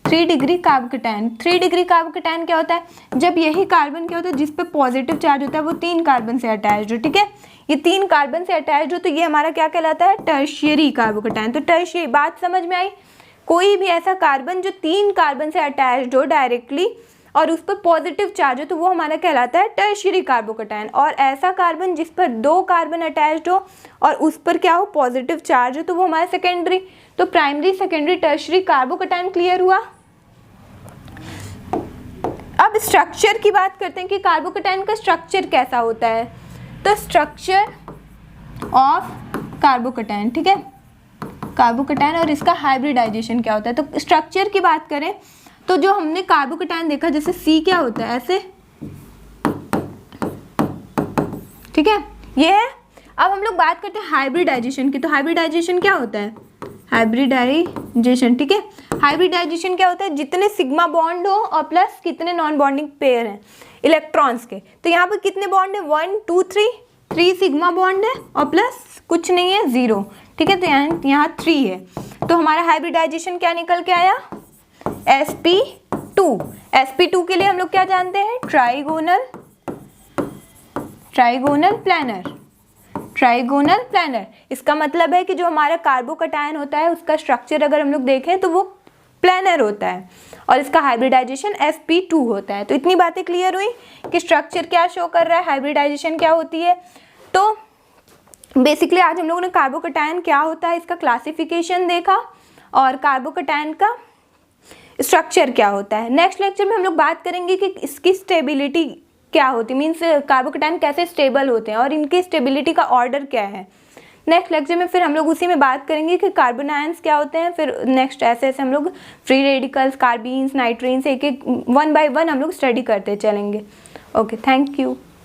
[SPEAKER 1] 3 डिग्री कार्बोकेटायन, 3 डिग्री कार्बोकेटायन क्या होता है, जब यही कार्बन क्या होता है जिस पे पॉजिटिव चार्ज होता है वो 3 कार्बन से अटैच्ड हो, ठीक है। ये 3 कार्बन से अटैच्ड हो, तो ये हमारा क्या कहलाता है, टर्शियरी कार्बोकेटायन। तो टर्शियरी, बात समझ में आई, कोई भी ऐसा कार्बन जो 3 कार्बन से अटैच्ड हो डायरेक्टली और उस पर पॉजिटिव चार्ज हो, तो वो हमारा कहलाता है टर्शियरी कार्बोकेटायन। और ऐसा कार्बन जिस पर 2 कार्बन अटैच्ड हो और उस पर क्या हो, पॉजिटिव चार्ज हो, तो वो हमारा सेकेंडरी। तो primary, secondary, tertiary carbocation clear हुआ। अब स्ट्रक्चर की बात करते हैं कि कार्बोकेटायन का स्ट्रक्चर कैसा होता है। तो स्ट्रक्चर ऑफ कार्बोकेटायन, ठीक है, कार्बोकेटायन और इसका हाइब्रिडाइजेशन क्या होता है। तो स्ट्रक्चर की बात करें तो जो हमने कार्बोकेटायन देखा, जैसे C क्या होता है, ऐसे, ठीक है, ये है। अब हम लोग बात करते हैं हाइब्रिडाइजेशन की। तो हाइब्रिडाइजेशन क्या होता है, हाइब्रिडाइजेशन, ठीक है। हाइब्रिडाइजेशन क्या होता है, जितने सिग्मा बॉन्ड हो और प्लस कितने नॉन बॉन्डिंग पेयर हैं इलेक्ट्रॉन्स के। तो यहाँ पर कितने बॉन्ड है, 1 2 3 सिग्मा बॉन्ड है और प्लस कुछ नहीं है, 0, ठीक है। तो यहाँ 3 है, तो हमारा हाइब्रिडाइजेशन क्या निकल के आया, sp2। sp2 के लिए हम लोग क्या जानते हैं, ट्राइगोनल प्लानर, ट्राइगोनल प्लानर। इसका मतलब है कि जो हमारा कार्बोकेटायन होता है उसका स्ट्रक्चर अगर हम लोग देखें तो वो प्लानर होता है और इसका हाइब्रिडाइजेशन sp2 होता है। तो इतनी बातें क्लियर हुई कि स्ट्रक्चर क्या शो कर रहा है, हाइब्रिडाइजेशन क्या होती है। तो बेसिकली आज हम लोगों ने कार्बोकेटायन क्या होता है इसका क्लासिफिकेशन देखा और कार्बोकेटायन का स्ट्रक्चर क्या होता है। नेक्स्ट लेक्चर में हम लोग बात करेंगे कि इसकी स्टेबिलिटी क्या होती है, मीन्स कार्बोकेटायन कैसे स्टेबल होते हैं और इनकी स्टेबिलिटी का ऑर्डर क्या है। नेक्स्ट लेक्चर में फिर हम लोग उसी में बात करेंगे कि कार्बन आयंस क्या होते हैं। फिर नेक्स्ट ऐसे ऐसे हम लोग फ्री रेडिकल्स, कार्बीन्स, नाइट्रीन्स, एक एक 1 बाय 1 हम लोग स्टडी करते चलेंगे। Okay, thank you.